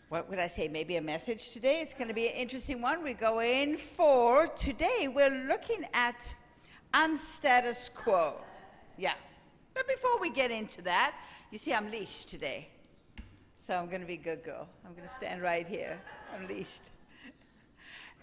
what would I say, maybe a message today. It's going to be an interesting one. We go in for today. We're looking at unstatus quo. Yeah. But before we get into that, you see I'm leashed today. So I'm going to be a good girl. I'm going to stand right here. I'm leashed.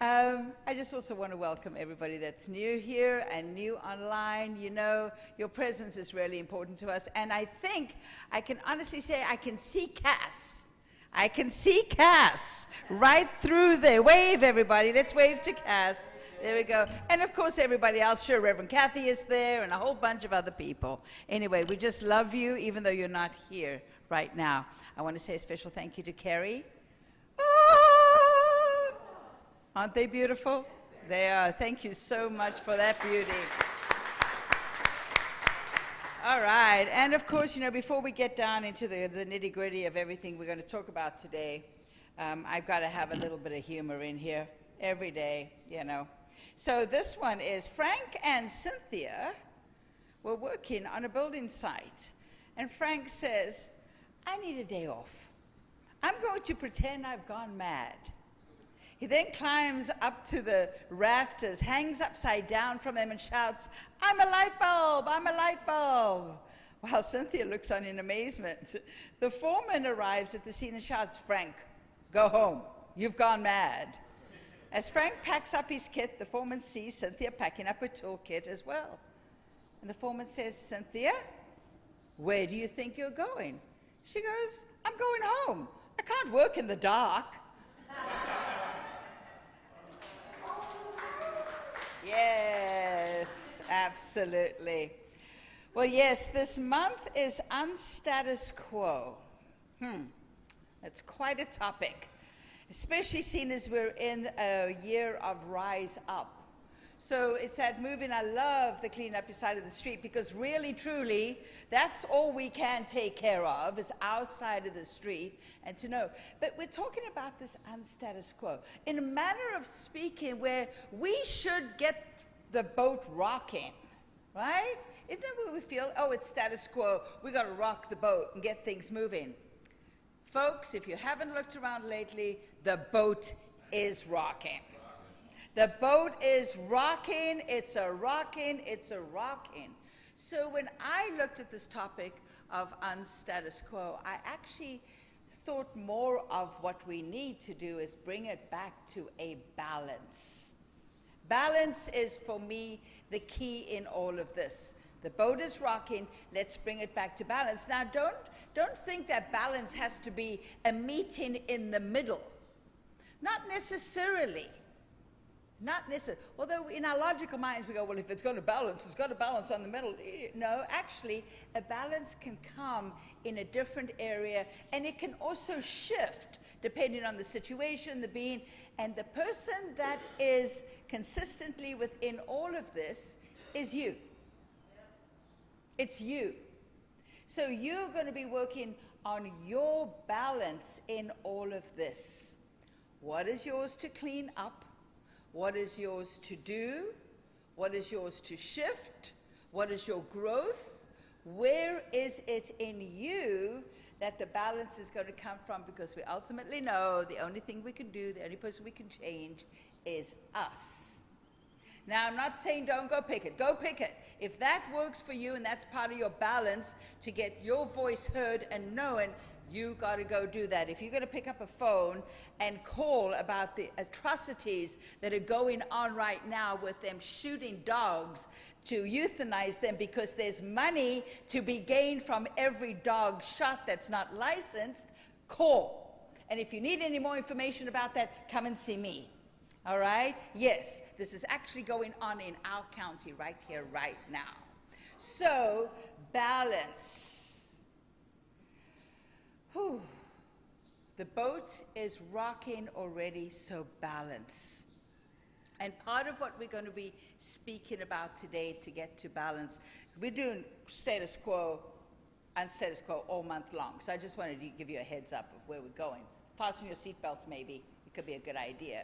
I just also want to welcome everybody that's new here and new online. You know, your presence is really important to us. And I think I can honestly say I can see Cass. I can see Cass right through there. Wave, everybody. Let's wave to Cass. There we go. And, of course, everybody else. Sure, Reverend Kathy is there and a whole bunch of other people. Anyway, we just love you, even though you're not here right now. I want to say a special thank you to Carrie. Oh, aren't they beautiful? They are. Thank you so much for that beauty. All right. And, of course, you know, before we get down into the nitty-gritty of everything we're going to talk about today, I've got to have a little bit of humor in here every day, you know. So this one is Frank and Cynthia were working on a building site. And Frank says, I need a day off. I'm going to pretend I've gone mad. He then climbs up to the rafters, hangs upside down from them and shouts, I'm a light bulb, I'm a light bulb. While Cynthia looks on in amazement. The foreman arrives at the scene and shouts, Frank, go home, you've gone mad. As Frank packs up his kit, the foreman sees Cynthia packing up her toolkit as well. And the foreman says, Cynthia, where do you think you're going? She goes, I'm going home. I can't work in the dark. Yes, absolutely. Well, yes, this month is unstatus quo. That's quite a topic, especially seeing as we're in a year of rise up. So it's that moving. I love the clean up your side of the street because really, truly, that's all we can take care of is our side of the street and to know. But we're talking about this unstatus quo in a manner of speaking where we should get the boat rocking, right? Isn't that what we feel? Oh, it's status quo. We got to rock the boat and get things moving. Folks, if you haven't looked around lately, the boat is rocking. The boat is rocking, it's a rocking, it's a rocking. So when I looked at this topic of unstatus quo, I actually thought more of what we need to do is bring it back to a balance. Balance is, for me, the key in all of this. The boat is rocking, let's bring it back to balance. Now, don't think that balance has to be a meeting in the middle. Not necessarily. Not necessarily. Although in our logical minds we go, well, if it's going to balance, it's got to balance on the middle. No, actually, a balance can come in a different area, and it can also shift depending on the situation, the being, and the person that is consistently within all of this is you. It's you. So you're going to be working on your balance in all of this. What is yours to clean up? What is yours to do? What is yours to shift? What is your growth? Where is it in you that the balance is going to come from? Because we ultimately know the only thing we can do, the only person we can change is us. Now, I'm not saying don't go pick it. Go pick it. If that works for you and that's part of your balance to get your voice heard and known, you got to go do that. If you're going to pick up a phone and call about the atrocities that are going on right now with them shooting dogs to euthanize them because there's money to be gained from every dog shot that's not licensed, call. And if you need any more information about that, come and see me. All right? Yes, this is actually going on in our county right here, right now. So, balance. Whew. The boat is rocking already, so balance. And part of what we're going to be speaking about today to get to balance, we're doing status quo and status quo all month long. So I just wanted to give you a heads up of where we're going. Fasten your seatbelts maybe. It could be a good idea.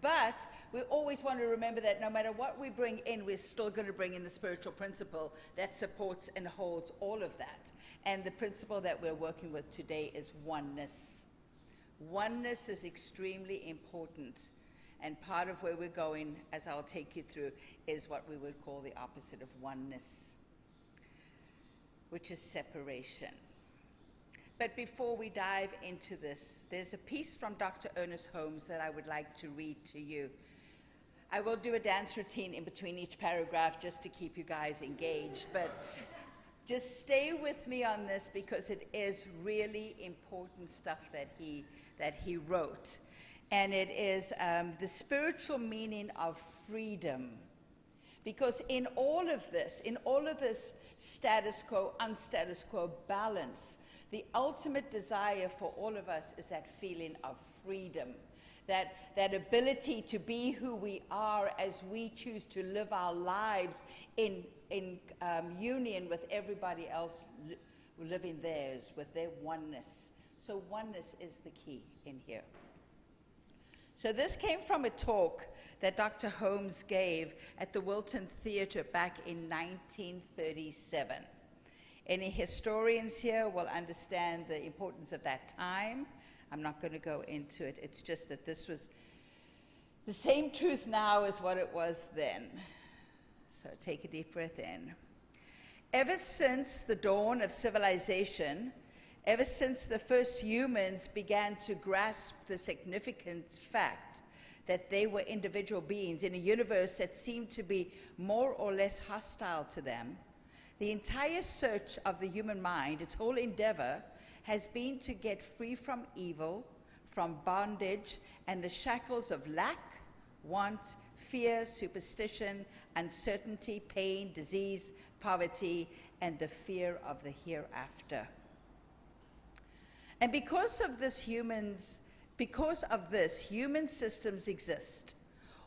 But we always want to remember that no matter what we bring in, we're still going to bring in the spiritual principle that supports and holds all of that. And the principle that we're working with today is oneness. Oneness is extremely important. And part of where we're going, as I'll take you through, is what we would call the opposite of oneness, which is separation. But before we dive into this, there's a piece from Dr. Ernest Holmes that I would like to read to you. I will do a dance routine in between each paragraph just to keep you guys engaged, but just stay with me on this because it is really important stuff that he wrote. And it is the spiritual meaning of freedom. Because in all of this status quo, unstatus quo balance, the ultimate desire for all of us is that feeling of freedom, that ability to be who we are as we choose to live our lives in union with everybody else living theirs, with their oneness. So oneness is the key in here. So this came from a talk that Dr. Holmes gave at the Wilton Theatre back in 1937. Any historians here will understand the importance of that time. I'm not going to go into it. It's just that this was the same truth now as what it was then. So take a deep breath in. Ever since the dawn of civilization, ever since the first humans began to grasp the significant fact that they were individual beings in a universe that seemed to be more or less hostile to them, the entire search of the human mind, its whole endeavor, has been to get free from evil, from bondage, and the shackles of lack, want, fear, superstition, uncertainty, pain, disease, poverty, and the fear of the hereafter. And because of this, human systems exist.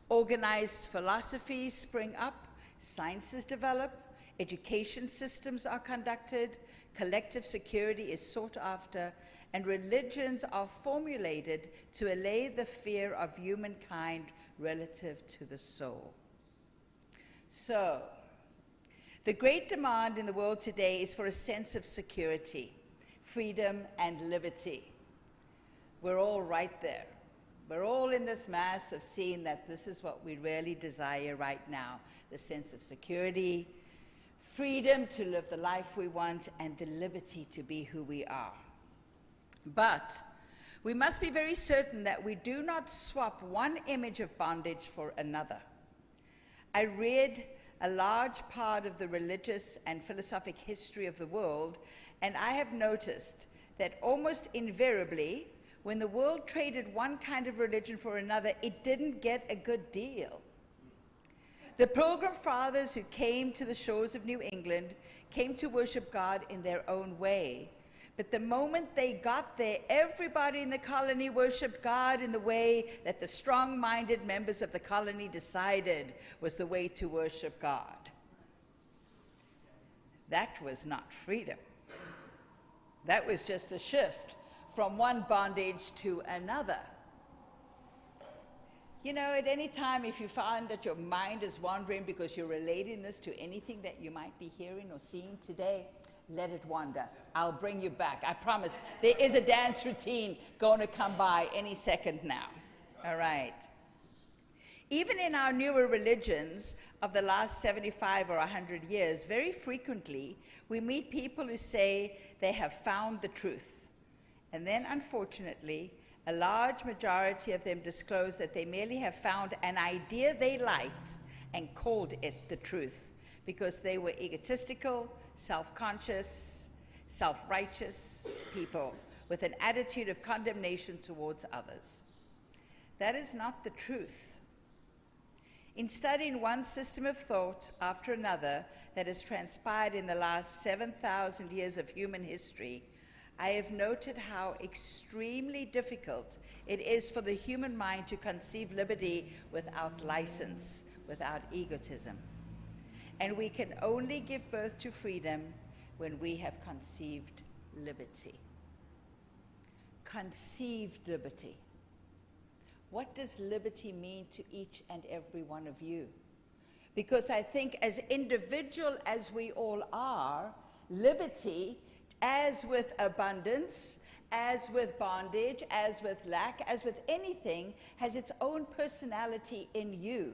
Organized philosophies spring up, sciences develop, education systems are conducted, collective security is sought after, and religions are formulated to allay the fear of humankind relative to the soul. So, the great demand in the world today is for a sense of security, freedom, and liberty. We're all right there. We're all in this mass of seeing that this is what we really desire right now, the sense of security, freedom to live the life we want, and the liberty to be who we are. But we must be very certain that we do not swap one image of bondage for another. I read a large part of the religious and philosophic history of the world, and I have noticed that almost invariably, when the world traded one kind of religion for another, it didn't get a good deal. The Pilgrim Fathers who came to the shores of New England came to worship God in their own way. But the moment they got there, everybody in the colony worshiped God in the way that the strong-minded members of the colony decided was the way to worship God. That was not freedom. That was just a shift from one bondage to another. You know, at any time, if you find that your mind is wandering because you're relating this to anything that you might be hearing or seeing today, let it wander. I'll bring you back. I promise. There is a dance routine going to come by any second now. All right. Even in our newer religions of the last 75 or 100 years, very frequently we meet people who say they have found the truth. And then, unfortunately, a large majority of them disclose that they merely have found an idea they liked and called it the truth because they were egotistical, self-conscious, self-righteous people with an attitude of condemnation towards others. That is not the truth. In studying one system of thought after another that has transpired in the last 7,000 years of human history, I have noted how extremely difficult it is for the human mind to conceive liberty without license, without egotism. And we can only give birth to freedom when we have conceived liberty. Conceived liberty. what does liberty mean to each and every one of you? Because I think as individual as we all are, liberty, as with abundance, as with bondage, as with lack, as with anything, has its own personality in you.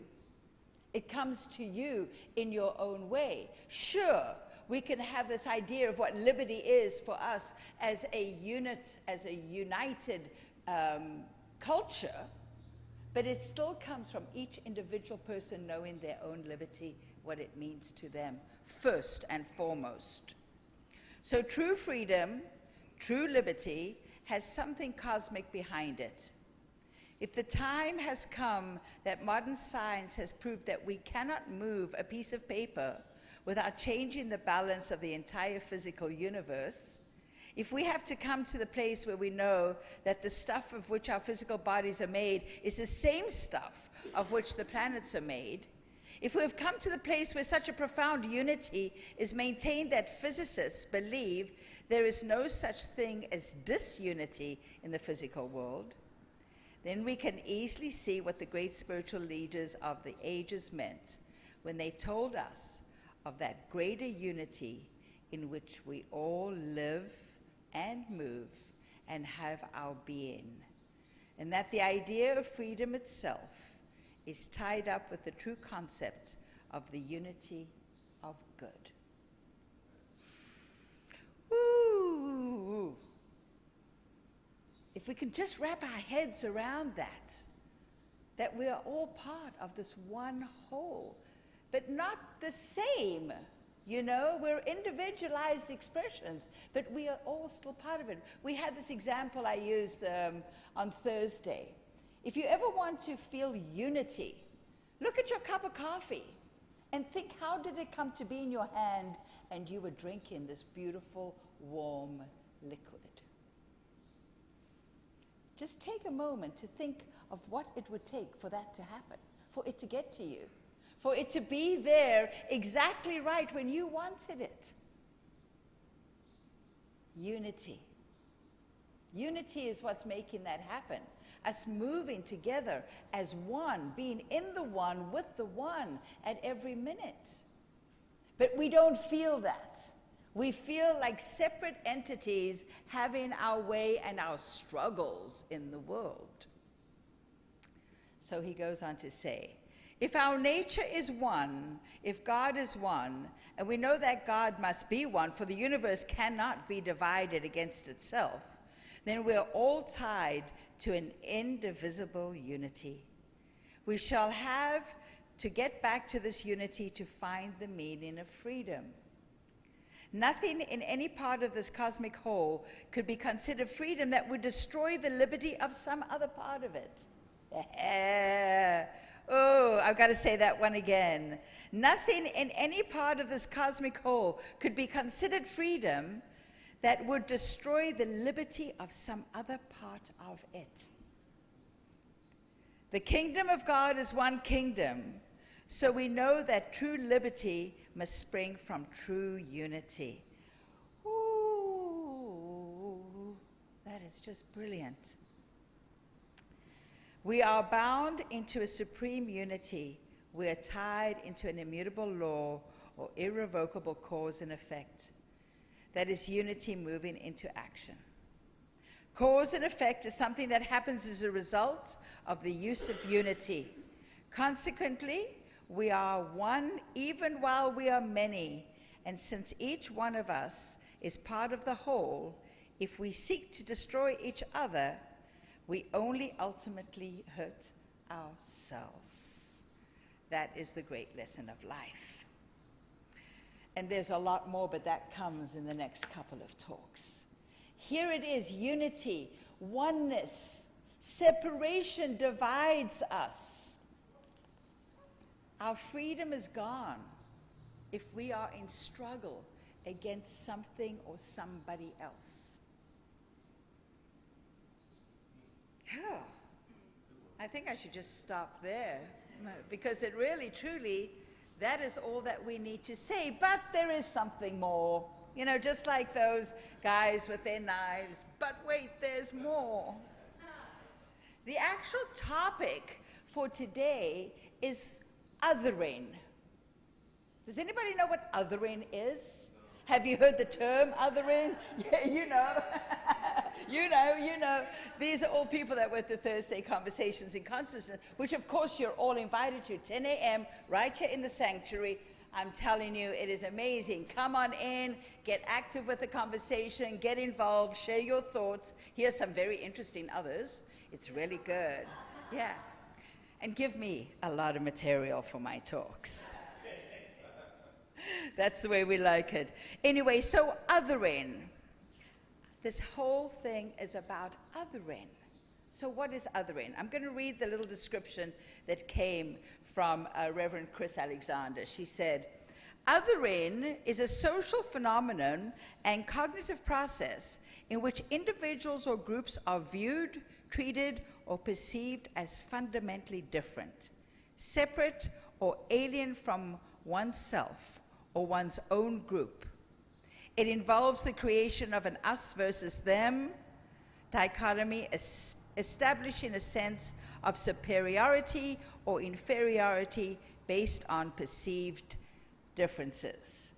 It comes to you in your own way. Sure, we can have this idea of what liberty is for us as a unit, as a united culture, but it still comes from each individual person knowing their own liberty, what it means to them, first and foremost. So true freedom, true liberty, has something cosmic behind it. If the time has come that modern science has proved that we cannot move a piece of paper without changing the balance of the entire physical universe, if we have to come to the place where we know that the stuff of which our physical bodies are made is the same stuff of which the planets are made, if we have come to the place where such a profound unity is maintained that physicists believe there is no such thing as disunity in the physical world, then we can easily see what the great spiritual leaders of the ages meant when they told us of that greater unity in which we all live and move and have our being, and that the idea of freedom itself is tied up with the true concept of the unity of good. Ooh. If we can just wrap our heads around that we are all part of this one whole, but not the same. You know, we're individualized expressions, but we are all still part of it. We had this example I used on Thursday. If you ever want to feel unity, look at your cup of coffee and think, how did it come to be in your hand and you were drinking this beautiful, warm liquid? Just take a moment to think of what it would take for that to happen, for it to get to you, for it to be there exactly right when you wanted it. Unity. Unity is what's making that happen. Us moving together as one, being in the one with the one at every minute. But we don't feel that. We feel like separate entities having our way and our struggles in the world. So he goes on to say, if our nature is one, if God is one, and we know that God must be one, for the universe cannot be divided against itself, then we're all tied to an indivisible unity. We shall have to get back to this unity to find the meaning of freedom. Nothing in any part of this cosmic whole could be considered freedom that would destroy the liberty of some other part of it. Oh, I've got to say that one again. Nothing in any part of this cosmic whole could be considered freedom that would destroy the liberty of some other part of it. The kingdom of God is one kingdom, so we know that true liberty must spring from true unity. Ooh, that is just brilliant. We are bound into a supreme unity. We are tied into an immutable law or irrevocable cause and effect. That is unity moving into action. Cause and effect is something that happens as a result of the use of unity. Consequently, we are one even while we are many, and since each one of us is part of the whole, if we seek to destroy each other, we only ultimately hurt ourselves. That is the great lesson of life. And there's a lot more, but that comes in the next couple of talks. Here it is, unity, oneness. Separation divides us. Our freedom is gone if we are in struggle against something or somebody else. I think I should just stop there, because it really, truly, that is all that we need to say. But there is something more, you know, just like those guys with their knives. But wait, there's more. The actual topic for today is othering. Does anybody know what othering is? Have you heard the term othering? Yeah, you know. you know. These are all people that were at the Thursday Conversations in Consciousness, which of course you're all invited to, 10 a.m. right here in the sanctuary. I'm telling you, it is amazing. Come on in, get active with the conversation, get involved, share your thoughts. Here's some very interesting others. It's really good. Yeah. And give me a lot of material for my talks. That's the way we like it. Anyway, so othering. This whole thing is about othering. So what is othering? I'm going to read the little description that came from Reverend Chris Alexander. She said, othering is a social phenomenon and cognitive process in which individuals or groups are viewed, treated, or perceived as fundamentally different, separate or alien from oneself or one's own group. It involves the creation of an us versus them dichotomy, establishing a sense of superiority or inferiority based on perceived differences.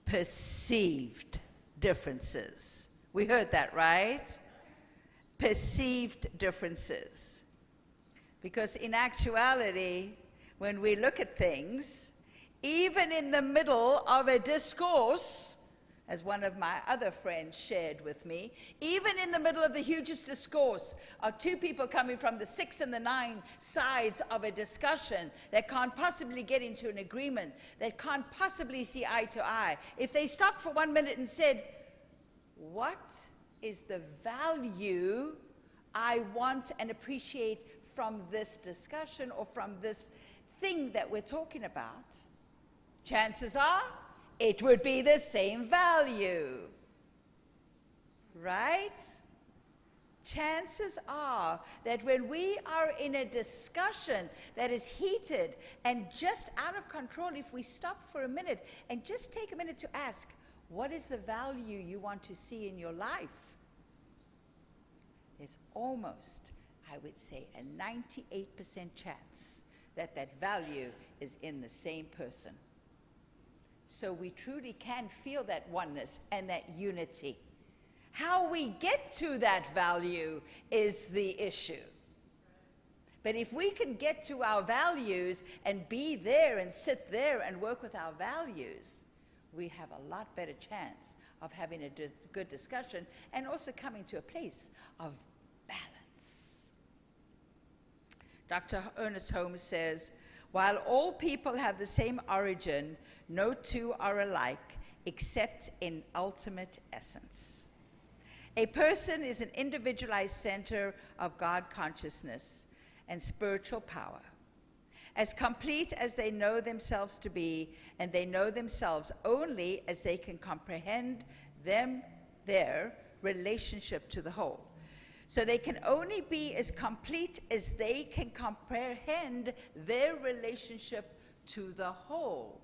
Perceived differences. We heard that, right? Perceived differences. Because in actuality, when we look at things, even in the middle of a discourse, as one of my other friends shared with me, even in the middle of the hugest discourse of two people coming from the 6 and the 9 sides of a discussion that can't possibly get into an agreement, that can't possibly see eye to eye, if they stopped for 1 minute and said, what is the value I want and appreciate from this discussion or from this thing that we're talking about? Chances are it would be the same value, right? Chances are that when we are in a discussion that is heated and just out of control, if we stop for a minute and just take a minute to ask, what is the value you want to see in your life? There's almost, I would say, a 98% chance that that value is in the same person. So we truly can feel that oneness and that unity. How we get to that value is the issue. But if we can get to our values and be there and sit there and work with our values, we have a lot better chance of having a good discussion and also coming to a place of balance. Dr. Ernest Holmes says, while all people have the same origin, no two are alike except in ultimate essence. A person is an individualized center of God consciousness and spiritual power, as complete as they know themselves to be, and they know themselves only as they can comprehend their relationship to the whole. So they can only be as complete as they can comprehend their relationship to the whole.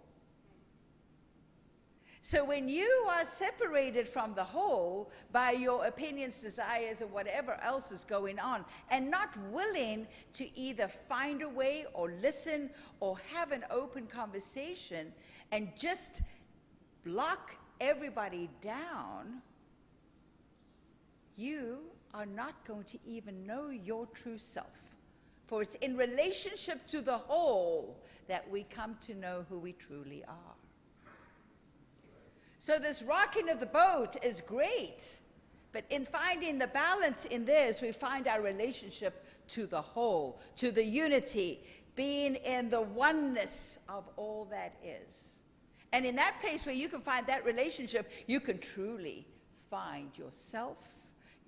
So when you are separated from the whole by your opinions, desires, or whatever else is going on, and not willing to either find a way or listen or have an open conversation and just block everybody down, you are not going to even know your true self. For it's in relationship to the whole that we come to know who we truly are. So this rocking of the boat is great, but in finding the balance in this, we find our relationship to the whole, to the unity, being in the oneness of all that is. And in that place where you can find that relationship, you can truly find yourself,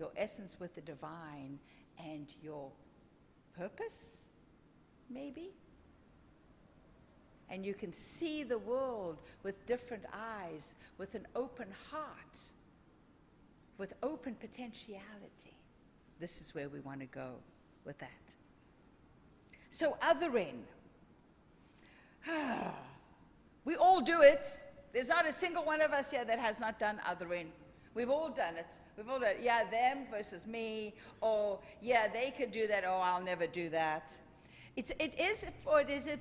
your essence with the divine, and your purpose, maybe. And you can see the world with different eyes, with an open heart, with open potentiality. This is where we want to go with that. So othering. We all do it. There's not a single one of us here that has not done othering. We've all done it. We've all done it. Yeah, them versus me, or yeah, they could do that, oh, I'll never do that. It is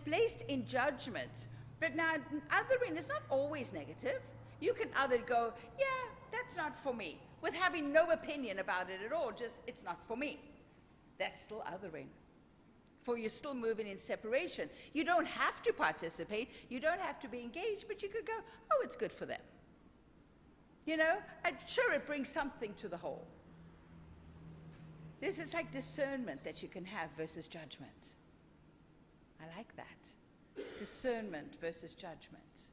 placed in judgment. But now, othering is not always negative. You can either go, yeah, that's not for me, with having no opinion about it at all, just, it's not for me. That's still othering. For you're still moving in separation. You don't have to participate, you don't have to be engaged, but you could go, oh, it's good for them. You know, I'm sure it brings something to the whole. This is like discernment that you can have versus judgment. I like that. Discernment versus judgment.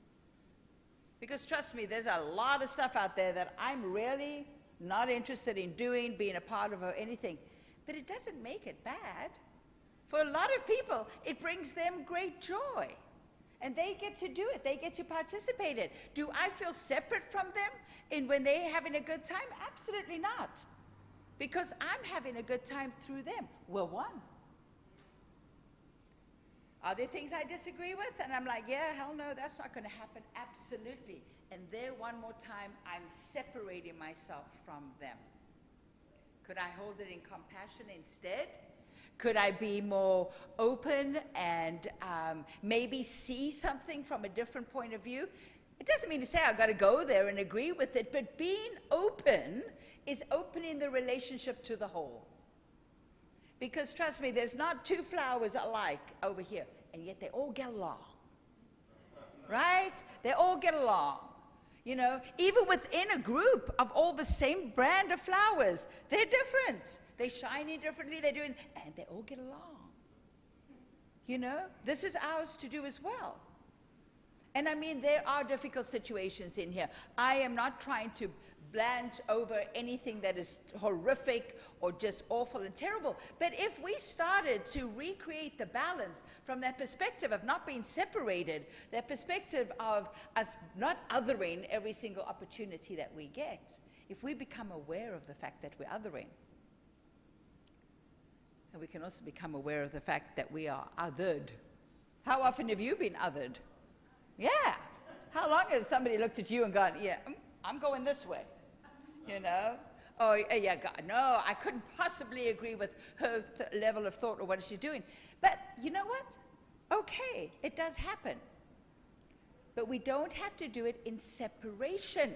Because trust me, there's a lot of stuff out there that I'm really not interested in doing, being a part of, or anything. But it doesn't make it bad. For a lot of people, it brings them great joy. And they get to do it. They get to participate in it. Do I feel separate from them when they're having a good time? Absolutely not. Because I'm having a good time through them. We're one. Are there things I disagree with? And I'm like, yeah, hell no, that's not going to happen. Absolutely. And there, one more time, I'm separating myself from them. Could I hold it in compassion instead? Could I be more open and maybe see something from a different point of view? It doesn't mean to say I've got to go there and agree with it, but being open is opening the relationship to the whole. Because trust me, there's not two flowers alike over here, and yet they all get along. Right? They all get along. You know, even within a group of all the same brand of flowers, they're different. They shine in differently, they're doing, and they all get along. You know, this is ours to do as well. And I mean, there are difficult situations in here. I am not trying to blanch over anything that is horrific or just awful and terrible. But if we started to recreate the balance from that perspective of not being separated, that perspective of us not othering every single opportunity that we get, if we become aware of the fact that we're othering, and we can also become aware of the fact that we are othered. How often have you been othered? Yeah. How long has somebody looked at you and gone, yeah, I'm going this way? You know? Oh, yeah, God, no, I couldn't possibly agree with her level of thought or what she's doing. But you know what? Okay, it does happen. But we don't have to do it in separation.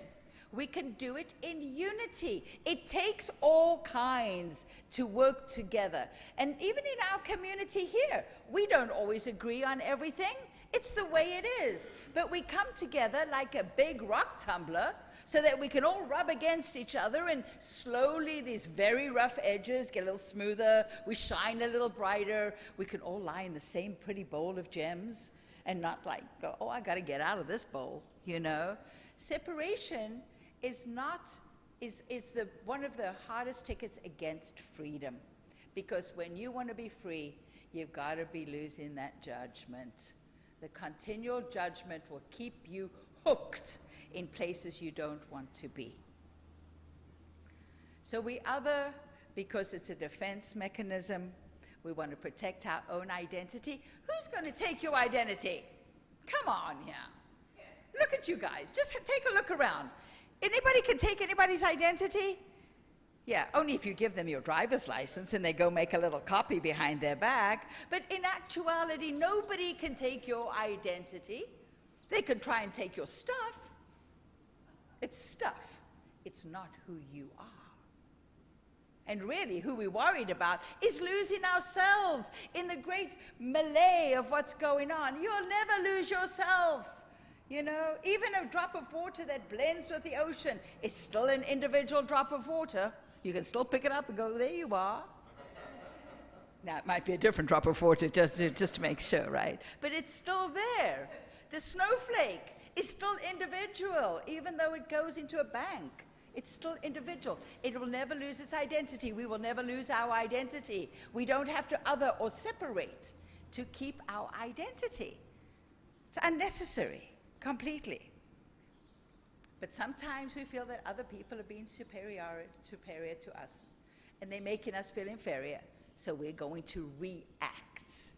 We can do it in unity. It takes all kinds to work together. And even in our community here, we don't always agree on everything. It's the way it is. But we come together like a big rock tumbler so that we can all rub against each other, and slowly these very rough edges get a little smoother. We shine a little brighter. We can all lie in the same pretty bowl of gems and not like go, oh, I got to get out of this bowl, you know. Separation is one of the hardest tickets against freedom, because when you want to be free, you've got to be losing that judgment. The continual judgment will keep you hooked in places you don't want to be. So we other because it's a defense mechanism. We want to protect our own identity. Who's going to take your identity? Come on here. Look at you guys. Just take a look around. Anybody can take anybody's identity? Yeah, only if you give them your driver's license and they go make a little copy behind their back. But in actuality, nobody can take your identity. They could try and take your stuff. It's stuff. It's not who you are. And really, who we're worried about is losing ourselves in the great melee of what's going on. You'll never lose yourself. You know, even a drop of water that blends with the ocean is still an individual drop of water. You can still pick it up and go, there you are. Now, it might be a different drop of water just to make sure, right? But it's still there. The snowflake is still individual, even though it goes into a bank. It's still individual. It will never lose its identity. We will never lose our identity. We don't have to other or separate to keep our identity. It's unnecessary, completely. But sometimes we feel that other people are being superior to us, and they're making us feel inferior. So we're going to react.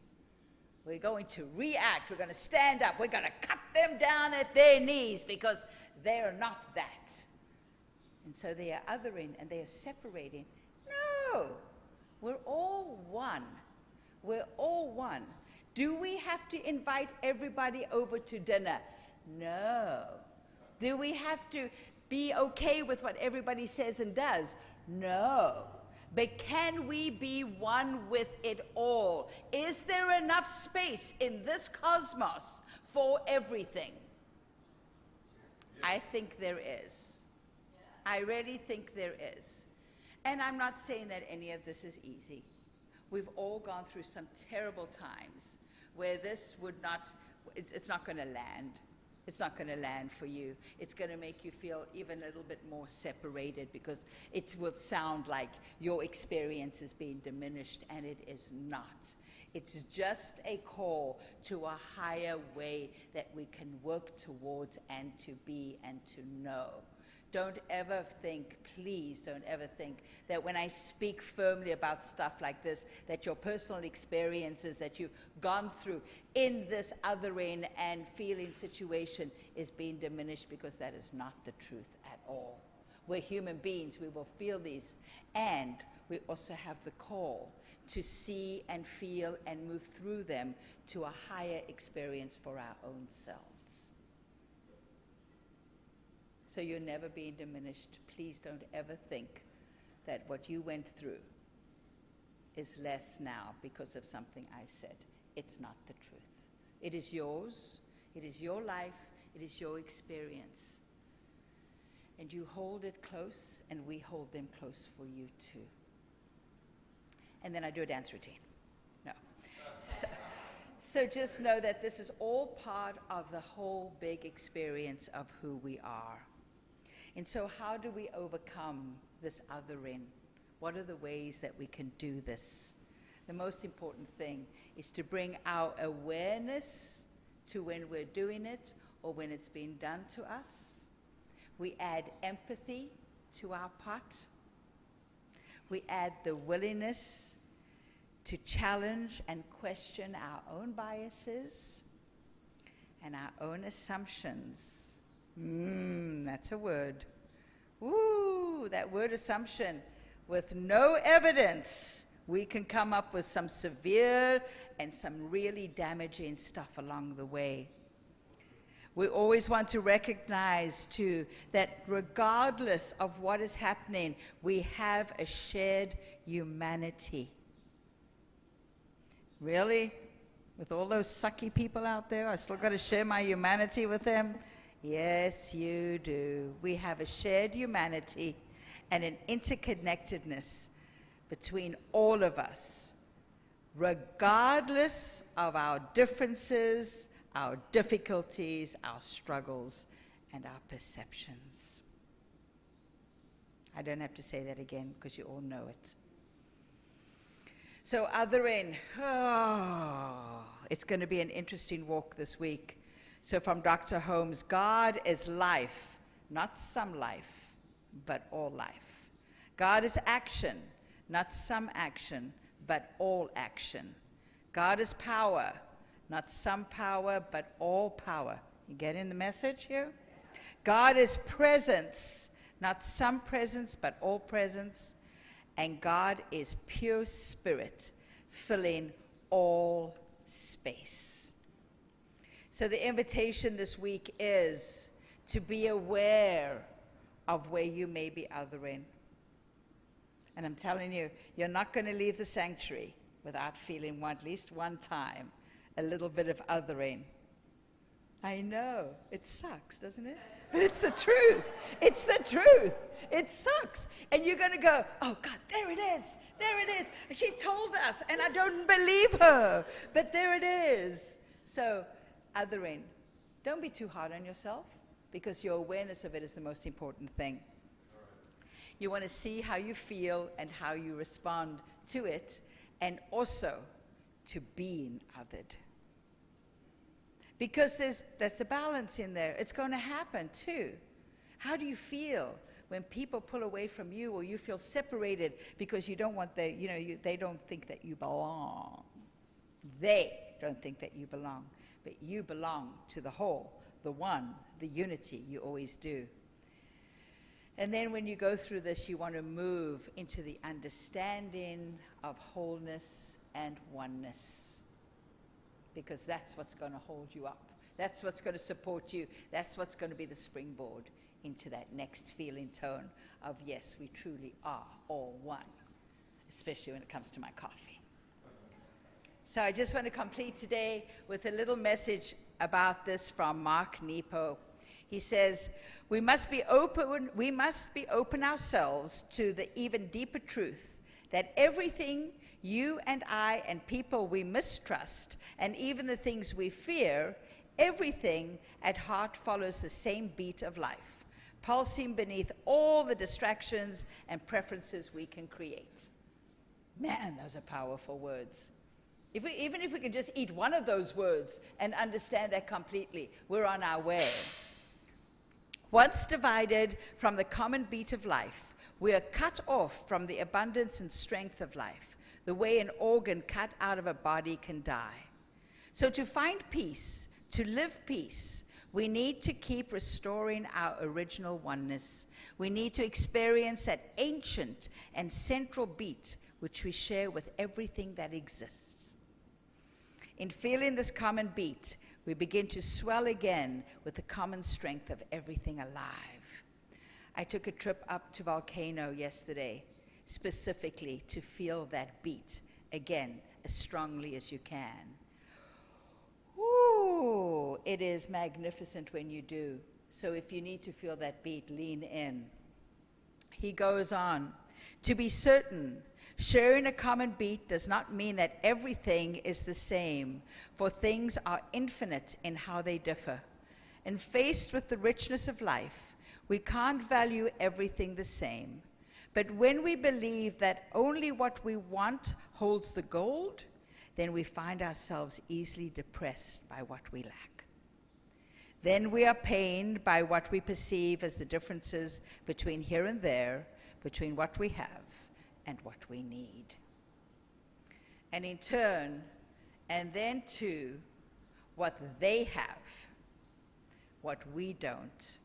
We're going to react. We're going to stand up. We're going to cut them down at their knees because they're not that. And so they are othering and they are separating. No, we're all one. We're all one. Do we have to invite everybody over to dinner? No. Do we have to be okay with what everybody says and does? No. But can we be one with it all? Is there enough space in this cosmos for everything? I think there is. I really think there is. And I'm not saying that any of this is easy. We've all gone through some terrible times where this would not, it's not going to land. It's not going to land for you. It's going to make you feel even a little bit more separated, because it will sound like your experience is being diminished, and it is not. It's just a call to a higher way that we can work towards and to be and to know. Don't ever think, please don't ever think that when I speak firmly about stuff like this, that your personal experiences that you've gone through in this othering and feeling situation is being diminished, because that is not the truth at all. We're human beings, we will feel these, and we also have the call to see and feel and move through them to a higher experience for our own selves. So you're never being diminished. Please don't ever think that what you went through is less now because of something I said. It's not the truth. It is yours. It is your life. It is your experience. And you hold it close, and we hold them close for you too. And then I do a dance routine. No. So just know that this is all part of the whole big experience of who we are. And so how do we overcome this othering? What are the ways that we can do this? The most important thing is to bring our awareness to when we're doing it or when it's being done to us. We add empathy to our pot. We add the willingness to challenge and question our own biases and our own assumptions. That's a word. Ooh, that word assumption. With no evidence, we can come up with some severe and some really damaging stuff along the way. We always want to recognize, too, that regardless of what is happening, we have a shared humanity. Really? With all those sucky people out there, I still got to share my humanity with them? Yes, you do. We have a shared humanity and an interconnectedness between all of us, regardless of our differences, our difficulties, our struggles, and our perceptions. I don't have to say that again because you all know it. So othering, it's going to be an interesting walk this week. So from Dr. Holmes, God is life, not some life, but all life. God is action, not some action, but all action. God is power, not some power, but all power. You getting the message here? God is presence, not some presence, but all presence. And God is pure spirit, filling all space. So the invitation this week is to be aware of where you may be othering. And I'm telling you, you're not going to leave the sanctuary without feeling at least one time a little bit of othering. I know, it sucks, doesn't it? But it's the truth. It's the truth. It sucks. And you're going to go, oh, God, there it is. There it is. She told us, and I don't believe her. But there it is. So, othering. Don't be too hard on yourself, because your awareness of it is the most important thing. You want to see how you feel and how you respond to it, and also to being othered. Because there's a balance in there. It's going to happen too. How do you feel when people pull away from you, or you feel separated because you don't want they don't think that you belong. They don't think that you belong, but you belong to the whole, the one, the unity. You always do. And then when you go through this, you want to move into the understanding of wholeness and oneness, because that's what's going to hold you up. That's what's going to support you. That's what's going to be the springboard into that next feeling tone of, yes, we truly are all one, especially when it comes to my coffee. So I just want to complete today with a little message about this from Mark Nepo. He says, we must be open ourselves to the even deeper truth that everything you and I and people we mistrust, and even the things we fear, everything at heart follows the same beat of life, pulsing beneath all the distractions and preferences we can create. Man, those are powerful words. Even if we can just eat one of those words and understand that completely, we're on our way. Once divided from the common beat of life, we are cut off from the abundance and strength of life, the way an organ cut out of a body can die. So to find peace, to live peace, we need to keep restoring our original oneness. We need to experience that ancient and central beat which we share with everything that exists. In feeling this common beat, we begin to swell again with the common strength of everything alive. I took a trip up to Volcano yesterday, specifically to feel that beat again as strongly as you can. Ooh, it is magnificent when you do. So if you need to feel that beat, lean in. He goes on, to be certain, sharing a common beat does not mean that everything is the same, for things are infinite in how they differ. And faced with the richness of life, we can't value everything the same. But when we believe that only what we want holds the gold, then we find ourselves easily depressed by what we lack. Then we are pained by what we perceive as the differences between here and there, between what we have and what we need. And in turn, and then to what they have, what we don't,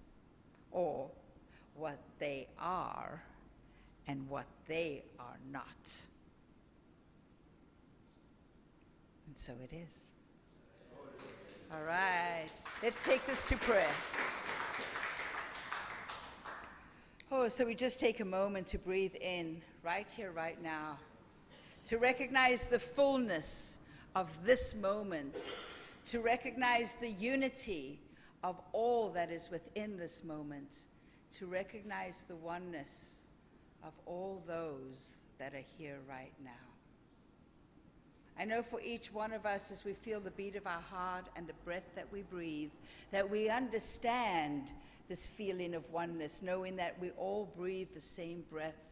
or what they are and what they are not. And so it is. All right, let's take this to prayer. Oh, so we just take a moment to breathe in right here, right now, to recognize the fullness of this moment, to recognize the unity of all that is within this moment, to recognize the oneness of all those that are here right now. I know for each one of us, as we feel the beat of our heart and the breath that we breathe, that we understand this feeling of oneness, knowing that we all breathe the same breath,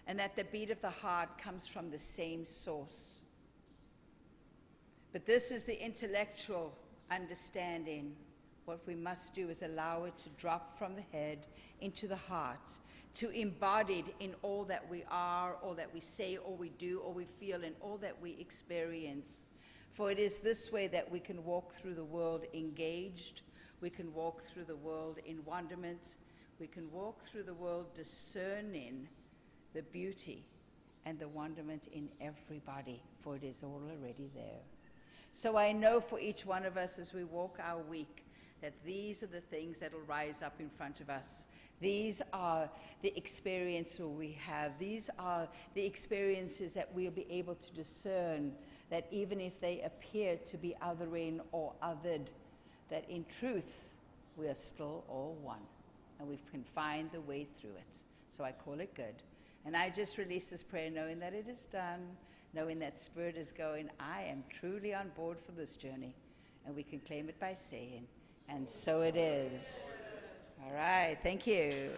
and that the beat of the heart comes from the same source. But this is the intellectual understanding. What we must do is allow it to drop from the head into the heart, to embodied in all that we are, all that we say, all we do, all we feel, and all that we experience. For it is this way that we can walk through the world engaged, we can walk through the world in wonderment, we can walk through the world discerning the beauty and the wonderment in everybody, for it is all already there. So I know for each one of us as we walk our week, that these are the things that will rise up in front of us. These are the experiences we have. These are the experiences that we'll be able to discern, that even if they appear to be othering or othered, that in truth, we are still all one, and we can find the way through it. So I call it good. And I just release this prayer knowing that it is done, knowing that Spirit is going, I am truly on board for this journey. And we can claim it by saying, and so it is. All right, thank you.